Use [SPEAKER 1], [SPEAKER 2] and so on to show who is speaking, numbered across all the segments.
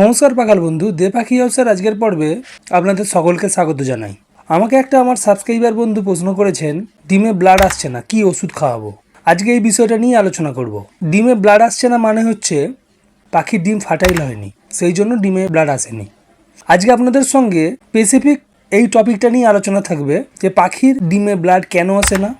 [SPEAKER 1] নমস্কার পাখাল বন্ধু, দে পাখি হাউসের আজকের পর্বে আপনাদের সকলকে স্বাগত জানাই। আমাকে একটা আমার সাবস্ক্রাইবার বন্ধু প্রশ্ন করেছেন, ডিমে ব্লাড আসছে না, কি ওষুধ খাওয়াবো। আজকে এই বিষয়টা নিয়ে আলোচনা করব। ডিমে ব্লাড আসছে না মানে হচ্ছে পাখির ডিম ফার্টাইল হয়নি, সেই জন্য ডিমে ব্লাড আসেনি। আজকে আপনাদের সঙ্গে স্পেসিফিক এই টপিকটা নিয়ে আলোচনা থাকবে যে পাখির ডিমে ব্লাড কেন আসে না,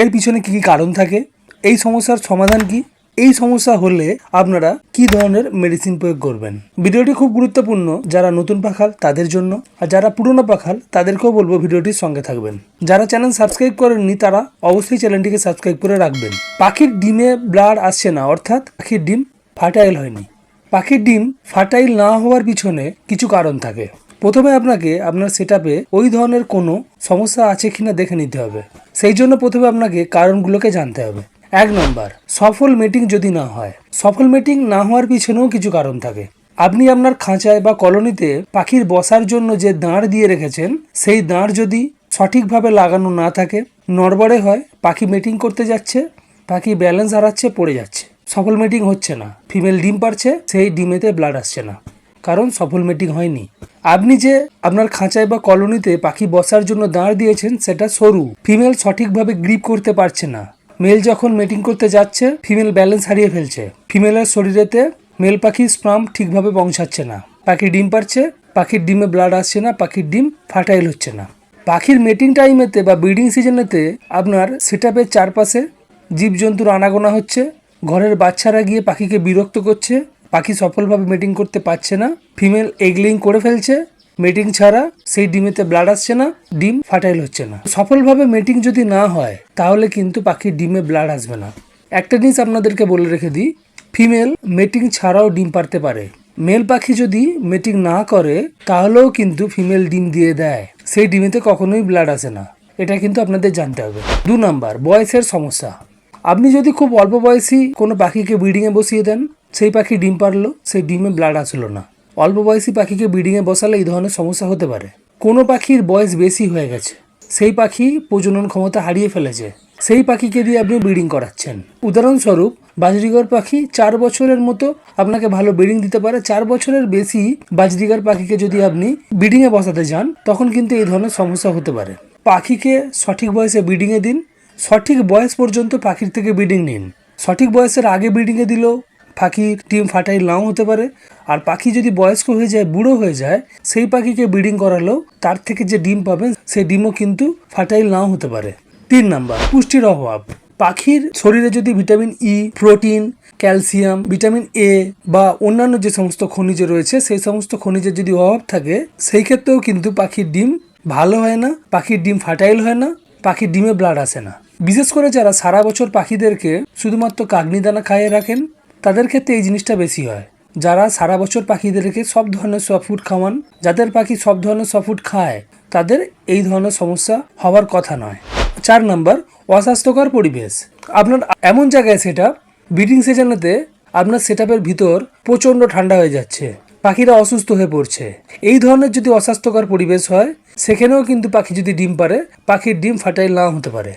[SPEAKER 1] এর পিছনে কী কী কারণ থাকে, এই সমস্যার সমাধান কি, এই সমস্যা হলে আপনারা কি ধরনের মেডিসিন প্রয়োগ করবেন। ভিডিওটি খুব গুরুত্বপূর্ণ, যারা নতুন পাখাল তাদের জন্য, আর যারা পুরনো পাখাল তাদেরকেও বলবো ভিডিওটির সঙ্গে থাকবেন। যারা চ্যানেল সাবস্ক্রাইব করেননি তারা অবশ্যই চ্যানেলটিকে সাবস্ক্রাইব করে রাখবেন। পাখির ডিমে ব্লাড আসছে না অর্থাৎ পাখির ডিম ফার্টাইল হয়নি। পাখির ডিম ফার্টাইল না হওয়ার পিছনে কিছু কারণ থাকে। প্রথমে আপনাকে আপনার সেটআপে ওই ধরনের কোনো সমস্যা আছে কিনা দেখে নিতে হবে। সেই জন্য প্রথমে আপনাকে কারণগুলোকে জানতে হবে। 1 নম্বর, সফল মেটিং যদি না হয়। সফল মেটিং না হওয়ার পিছনেও কিছু কারণ থাকে। আপনি আপনার খাঁচায় বা কলোনিতে পাখির বসার জন্য যে দাঁড় দিয়ে রেখেছেন, সেই দাঁড় যদি সঠিকভাবে লাগানো না থাকে, নড়বড়ে হয়, পাখি মেটিং করতে যাচ্ছে, পাখি ব্যালেন্স হারাচ্ছে, পড়ে যাচ্ছে, সফল মেটিং হচ্ছে না, ফিমেল ডিম পারছে, সেই ডিমেতে ব্লাড আসছে না, কারণ সফল মেটিং হয়নি। আপনি যে আপনার খাঁচায় বা কলোনিতে পাখি বসার জন্য দাঁড় দিয়েছেন সেটা সরু, ফিমেল সঠিকভাবে গ্রিপ করতে পারছে না, মেল যখন মেটিং করতে যাচ্ছে ফিমেল ব্যালেন্স হারিয়ে ফেলছে, ফিমেলের শরীরেতে মেল পাখির স্পার্ম ঠিকভাবে পৌঁছাচ্ছে না, পাখি ডিম পারছে, পাখির ডিমে ব্লাড আসছে না, পাখির ডিম ফার্টাইল হচ্ছে না। পাখির মেটিং টাইমেতে বা ব্রিডিং সিজনেতে আপনার সেটআপের চারপাশে জীবজন্তুর আনাগোনা হচ্ছে, ঘরের বাচ্চারা গিয়ে পাখিকে বিরক্ত করছে, পাখি সফলভাবে মেটিং করতে পারছে না, ফিমেল এগলিং করে ফেলছে, মেটিং ছাড়া সেই ডিমেতে ব্লাড আসছে না, ডিম ফার্টাইল হচ্ছে না। সফলভাবে মেটিং যদি না হয় তাহলে কিন্তু পাখির ডিমে ব্লাড আসবে না। একটা জিনিস আপনাদেরকে বলে রেখে দিই, ফিমেল মেটিং ছাড়াও ডিম পারতে পারে। মেল পাখি যদি মেটিং না করে তাহলেও কিন্তু ফিমেল ডিম দিয়ে দেয়, সেই ডিমেতে কখনোই ব্লাড আসে না, এটা কিন্তু আপনাদের জানতে হবে। 2 নম্বর, বয়সের সমস্যা। আপনি যদি খুব অল্প বয়সী কোনো পাখিকে ব্রিডিংয়ে বসিয়ে দেন, সেই পাখি ডিম পারলো, সেই ডিমে ব্লাড আসলো না। অল্প বয়সী পাখিকে ব্রিডিংয়ে বসালে এই ধরনের সমস্যা হতে পারে। কোনো পাখির বয়স বেশি হয়ে গেছে, সেই পাখি প্রজনন ক্ষমতা হারিয়ে ফেলেছে, সেই পাখিকে দিয়ে আপনি ব্রিডিং করাচ্ছেন। উদাহরণস্বরূপ বাজরিগর পাখি 4 বছরের মতো আপনাকে ভালো ব্রিডিং দিতে পারে। 4 বছরের বেশি বাজরিগর পাখিকে যদি আপনি ব্রিডিংয়ে বসাতে যান তখন কিন্তু এই ধরনের সমস্যা হতে পারে। পাখিকে সঠিক বয়সে ব্রিডিংয়ে দিন, সঠিক বয়স পর্যন্ত পাখির থেকে ব্রিডিং নিন। সঠিক বয়সের আগে ব্রিডিংয়ে দিলেও পাখির ডিম ফার্টাইল নাও হতে পারে, আর পাখি যদি বয়স্ক হয়ে যায়, বুড়ো হয়ে যায়, সেই পাখিকে ব্রিডিং করালেও তার থেকে যে ডিম পাবেন সেই ডিমও কিন্তু ফার্টাইল নাও হতে পারে। 3 নাম্বার, পুষ্টির অভাব। পাখির শরীরে যদি vitamin E, protein, calcium, vitamin A বা অন্যান্য যে সমস্ত খনিজ রয়েছে সেই সমস্ত খনিজের যদি অভাব থাকে, সেই ক্ষেত্রেও কিন্তু পাখির ডিম ভালো হয় না, পাখির ডিম ফার্টাইল হয় না, পাখির ডিমে ব্লাড আসে না। বিশেষ করে যারা সারা বছর পাখিদেরকে শুধুমাত্র কাগনি দানা খাইয়ে রাখেন তাদের ক্ষেত্রে এই জিনিসটা বেশি হয়। যারা সারা বছর পাখিদেরকে সব ধরনের সফট ফুড খাওয়ান, যাদের পাখি সব ধরনের সফট ফুড খায়, তাদের এই ধরনের সমস্যা হওয়ার কথা নয়। 4 নাম্বার, অস্বাস্থ্যকর পরিবেশ। আপনার এমন জায়গায় সেটআপ, ব্রিডিং সিজনেতে আপনার সেটআপের ভিতর প্রচণ্ড ঠান্ডা হয়ে যাচ্ছে, পাখিরা অসুস্থ হয়ে পড়ছে, এই ধরনের যদি অস্বাস্থ্যকর পরিবেশ হয় সেখানেও কিন্তু পাখি যদি ডিম পারে, পাখির ডিম ফার্টাইল নাও হতে পারে।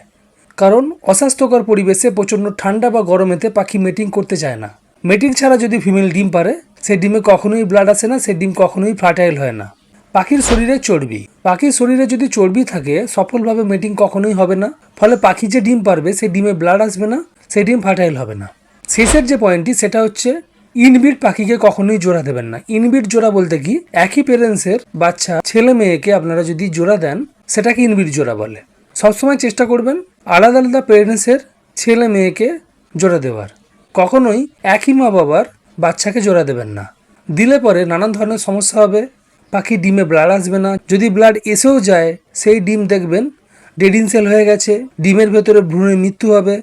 [SPEAKER 1] কারণ অস্বাস্থ্যকর পরিবেশে প্রচণ্ড ঠান্ডা বা গরমেতে পাখি মেটিং করতে চায় না। মেটিং ছাড়া যদি ফিমেল ডিম পারে সেই ডিমে কখনোই ব্লাড আসে না, সেই ডিম কখনোই ফার্টাইল হয় না। পাখির শরীরে চর্বি। পাখির শরীরে যদি চর্বি থাকে সফলভাবে মেটিং কখনোই হবে না, ফলে পাখি যে ডিম পারবে সেই ডিমে ব্লাড আসবে না, সেই ডিম ফার্টাইল হবে না। শেষের যে পয়েন্টটি সেটা হচ্ছে ইনব্রিড পাখিকে কখনোই জোড়া দেবেন না। ইনব্রিড জোড়া বলতে কি, একই পেরেন্টসের বাচ্চা ছেলে মেয়েকে আপনারা যদি জোড়া দেন সেটাকে ইনব্রিড জোড়া বলে। সবসময় চেষ্টা করবেন আলাদা আলাদা পেরেন্টসের ছেলে মেয়েকে জোড়া দেওয়ার, কখনোই একই মা বাবার বাচ্চাকে জোড়া দেবেন না। দিলে পরে নানান ধরনের সমস্যা হবে, পাখি ডিমে ব্লাড আসবে না, যদি ব্লাড এসেও যায় সেই ডিম দেখবেন ডেডিং সেল হয়ে গেছে, ডিমের ভেতরে ভ্রূণের মৃত্যু হবে,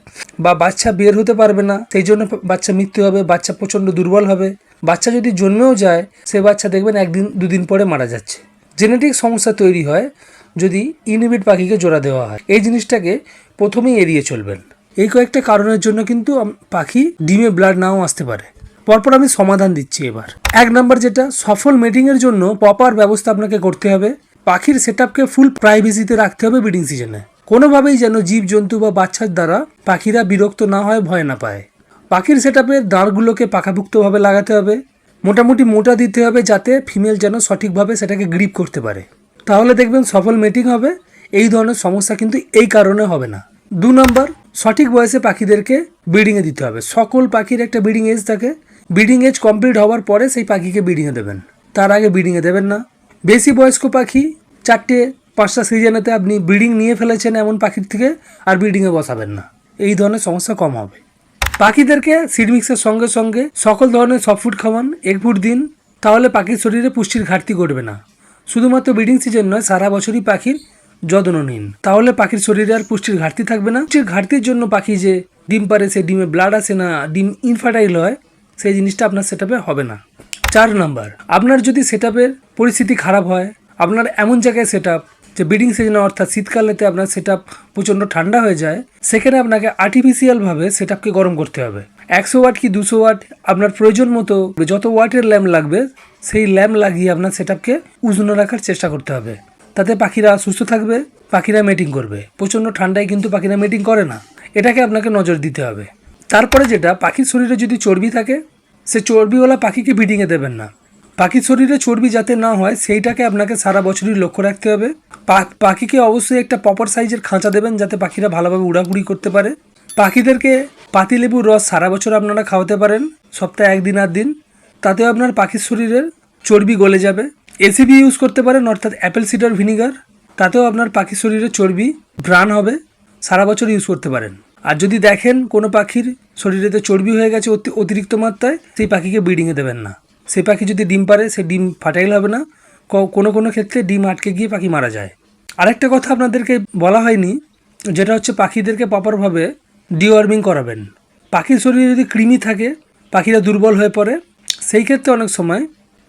[SPEAKER 1] বা বাচ্চা বের হতে পারবে না, সেই জন্য বাচ্চা মৃত্যু হবে, বাচ্চা প্রচণ্ড দুর্বল হবে। বাচ্চা যদি জন্মেও যায় সে বাচ্চা দেখবেন 1-2 দিন পরে মারা যাচ্ছে। জেনেটিক সমস্যা তৈরি হয় যদি ইনব্রিড পাখিকে জোড়া দেওয়া হয়। এই জিনিসটাকে প্রথমেই এড়িয়ে চলবেন। এই কয়েকটা কারণের জন্য কিন্তু পাখি ডিমে ব্লাড নাও আসতে পারে। পরপর আমি সমাধান দিচ্ছি এবার। 1 নাম্বার, যেটা সফল মেটিংয়ের জন্য প্রপার ব্যবস্থা আপনাকে করতে হবে। পাখির সেটআপকে ফুল প্রাইভেসিতে রাখতে হবে ব্রিডিং সিজনে। কোনোভাবেই যেন জীবজন্তু বা বাচ্চার দ্বারা পাখিরা বিরক্ত না হয়, ভয় না পায়। পাখির সেটআপের দাঁড়গুলোকে পাকাভুক্তভাবে লাগাতে হবে, মোটামুটি মোটা দিতে হবে যাতে ফিমেল যেন সঠিকভাবে সেটাকে গ্রিপ করতে পারে, তাহলে দেখবেন সফল মেটিং হবে। এই ধরনের সমস্যা কিন্তু এই কারণে হবে না। 2 নম্বর, সঠিক বয়সে পাখিদেরকে ব্রিডিংয়ে দিতে হবে। সকল পাখির একটা ব্রিডিং এজ থাকে, ব্রিডিং এজ কমপ্লিট হওয়ার পরে সেই পাখিকে ব্রিডিংয়ে দেবেন, তার আগে ব্রিডিংয়ে দেবেন না। বেশি বয়স্ক পাখি 4-5টা সিজনেতে আপনি ব্রিডিং নিয়ে ফেলেছেন এমন পাখির থেকে আর ব্রিডিংয়ে বসাবেন না, এই ধরনের সমস্যা কম হবে। পাখিদেরকে সিড মিক্সের সঙ্গে সঙ্গে সকল ধরনের সফট ফুড খাওয়ান, এগ ফুড দিন, তাহলে পাখির শরীরে পুষ্টির ঘাটতি ঘটবে না। শুধুমাত্র ব্রিডিং সিজন নয়, সারা বছরই পাখির যত্ন নিন, তাহলে পাখির শরীরে আর পুষ্টির ঘাটতি থাকবে না। পুষ্টির ঘাটতির জন্য পাখি যে ডিম পারে, সে ডিমে ব্লাড আসে না, ডিম ইনফার্টাইল হয়, সেই জিনিসটা আপনার সেটআপে হবে না। 4 নম্বর, আপনার যদি সেটআপের পরিস্থিতি খারাপ হয়, আপনার এমন জায়গায় সেটআপ যে ব্রিডিং সিজনে অর্থাৎ শীতকালেতে আপনার সেটআপ প্রচণ্ড ঠান্ডা হয়ে যায়, সেখানে আপনাকে আর্টিফিশিয়ালভাবে সেটআপকে গরম করতে হবে। 100 ওয়াট কি 200 ওয়াট আপনার প্রয়োজন মতো যত ওয়াটের ল্যাম্প লাগবে সেই ল্যাম্প লাগিয়ে আপনার সেটআপকে উষ্ণ রাখার চেষ্টা করতে হবে। তাতে পাখিরা সুস্থ থাকবে, পাখিরা মেটিং করবে। প্রচণ্ড ঠান্ডায় কিন্তু পাখিরা মেটিং করে না, এটাকে আপনাকে নজর দিতে হবে। তারপরে যেটা, পাখির শরীরে যদি চর্বি থাকে, সে চর্বিওয়ালা পাখিকে ব্রিডিংয়ে দেবেন না। পাখির শরীরে চর্বি যাতে না হয় সেইটাকে আপনাকে সারা বছরই লক্ষ্য রাখতে হবে। পাখিকে অবশ্যই একটা প্রপার সাইজের খাঁচা দেবেন যাতে পাখিরা ভালোভাবে উড়াউড়ি করতে পারে। পাখিদেরকে পাতিলেবুর রস সারা বছর আপনারা খাওয়াতে পারেন, সপ্তাহে 1 দিন 8 দিন, তাতেও আপনার পাখির শরীরের চর্বি গলে যাবে। এসিবি ইউজ করতে পারেন অর্থাৎ অ্যাপেল সিডার ভিনিগার, তাতেও আপনার পাখির শরীরে চর্বি ব্রান হবে, সারা বছর ইউজ করতে পারেন। আর যদি দেখেন কোনো পাখির শরীরেতে চর্বি হয়ে গেছে অতিরিক্ত মাত্রায়, সেই পাখিকে ব্রিডিংয়ে দেবেন না। সেই পাখি যদি ডিম পারে, সে ডিম ফার্টাইল হবে না, কোনো ক্ষেত্রে ডিম আটকে গিয়ে পাখি মারা যায়। আরেকটা কথা আপনাদেরকে বলা হয়নি, যেটা হচ্ছে পাখিদেরকে প্রপারভাবে ডিওয়ার্মিং করাবেন। পাখির শরীরে যদি কৃমি থাকে, পাখিরা দুর্বল হয়ে পড়ে, সেই ক্ষেত্রে অনেক সময়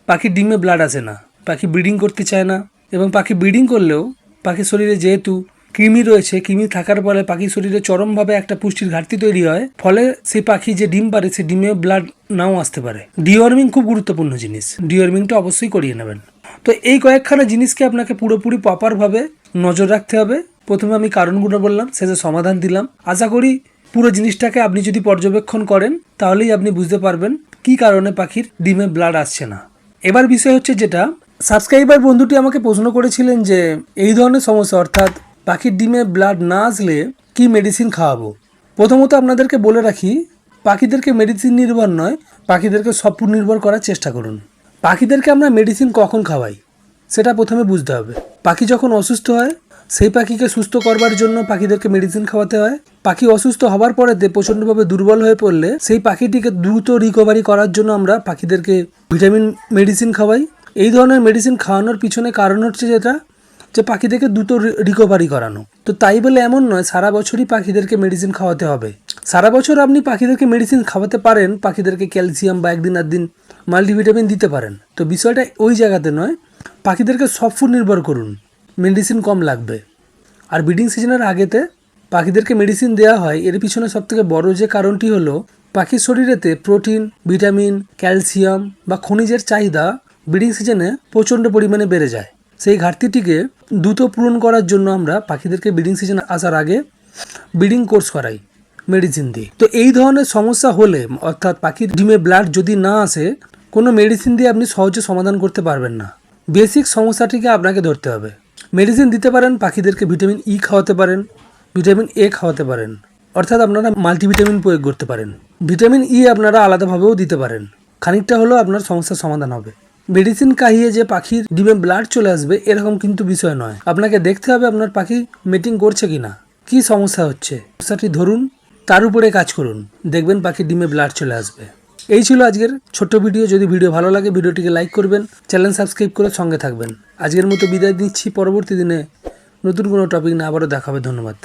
[SPEAKER 1] পাখির ডিমে ব্লাড আসে না, পাখি ব্রিডিং করতে চায় না, এবং পাখি ব্রিডিং করলেও পাখির শরীরে যেহেতু কৃমি রয়েছে, কৃমি থাকার ফলে পাখির শরীরে চরমভাবে একটা পুষ্টির ঘাটতি তৈরি হয়, ফলে সেই পাখি যে ডিম পারে সে ডিমে ব্লাড নাও আসতে পারে। ডিওয়ার্মিং খুব গুরুত্বপূর্ণ জিনিস, ডিওয়ার্মিংটা অবশ্যই করিয়ে নেবেন। তো এই কয়েকখানা জিনিসকে আপনাকে পুরোপুরি প্রপারভাবে নজর রাখতে হবে। প্রথমে আমি কারণগুলো বললাম, শেষে সমাধান দিলাম। আশা করি পুরো জিনিসটাকে আপনি যদি পর্যবেক্ষণ করেন তাহলেই আপনি বুঝতে পারবেন কি কারণে পাখির ডিমে ব্লাড আসছে না। এবার বিষয় হচ্ছে যেটা, সাবস্ক্রাইবার বন্ধুটি আমাকে প্রশ্ন করেছিলেন যে এই ধরনের সমস্যা অর্থাৎ পাখির ডিমে ব্লাড না আসলে কি মেডিসিন খাওয়াবো। প্রথমত আপনাদেরকে বলে রাখি, পাখিদেরকে মেডিসিন নির্ভর নয়, পাখিদেরকে সফট নির্ভর করার চেষ্টা করুন। পাখিদেরকে আমরা মেডিসিন কখন খাওয়াই সেটা প্রথমে বুঝতে হবে। পাখি যখন অসুস্থ হয়, সেই পাখিকে সুস্থ করবার জন্য পাখিদেরকে মেডিসিন খাওয়াতে হয়। পাখি অসুস্থ হবার পরেতে প্রচণ্ডভাবে দুর্বল হয়ে পড়লে সেই পাখিটিকে দ্রুত রিকভারি করার জন্য আমরা পাখিদেরকে ভিটামিন মেডিসিন খাওয়াই। এই ধরনের মেডিসিন খাওয়ানোর পিছনে কারণ হচ্ছে যেটা, যে পাখিদেরকে দ্রুত রিকভারি করানো। তো তাই বলে এমন নয় সারা বছরই পাখিদেরকে মেডিসিন খাওয়াতে হবে। সারা বছর আপনি পাখিদেরকে মেডিসিন খাওয়াতে পারেন, পাখিদেরকে ক্যালসিয়াম বা 1 দিন 8 দিন মাল্টিভিটামিন দিতে পারেন। তো বিষয়টা ওই জায়গাতে নয়, পাখিদেরকে সফট ফুড নির্ভর করুন, মেডিসিন কম লাগবে। আর ব্রিডিং সিজনের আগেতে পাখিদেরকে মেডিসিন দেওয়া হয়, এর পিছনে সবথেকে বড় যে কারণটি হলো পাখির শরীরেতে প্রোটিন, ভিটামিন, ক্যালসিয়াম বা খনিজের চাহিদা ব্রিডিং সিজনে প্রচণ্ড পরিমাণে বেড়ে যায়। সেই ঘাটতিটিকে দ্রুত পূরণ করার জন্য আমরা পাখিদেরকে ব্রিডিং সিজন আসার আগে ব্রিডিং কোর্স করাই মেডিসিন দিয়ে। তো এই ধরনের সমস্যা হলে অর্থাৎ পাখির ডিমে ব্লাড যদি না আসে, কোনো মেডিসিন দিয়ে আপনি সহজে সমাধান করতে পারবেন না। বেসিক সমস্যাটিকে আপনাকে ধরতে হবে। মেডিসিন দিতে পারেন, পাখিদেরকে ভিটামিন ই খাওয়াতে পারেন, ভিটামিন এ খাওয়াতে পারেন, অর্থাৎ আপনারা মাল্টিভিটামিন প্রয়োগ করতে পারেন। ভিটামিন ই আপনারা আলাদাভাবেও দিতে পারেন, খানিকটা হলেও আপনার সমস্যার সমাধান হবে। মেডিসিন খাইয়ে যে পাখির ডিমে ব্লাড চলে আসবে এরকম কিন্তু বিষয় নয়। আপনাকে দেখতে হবে আপনার পাখি মিটিং করছে কিনা, কি সমস্যা হচ্ছে, সমস্যাটি ধরুন, তার উপরে কাজ করুন, দেখবেন পাখির ডিমে ব্লাড চলে আসবে। এই ছিল আজকের ছোট্ট ভিডিও। যদি ভিডিও ভালো লাগে ভিডিওটিকে লাইক করবেন, চ্যানেল সাবস্ক্রাইব করে সঙ্গে থাকবেন। আজকের মতো বিদায় নিচ্ছি, পরবর্তী দিনে নতুন কোনো টপিক নিয়ে আবারও দেখা হবে। ধন্যবাদ।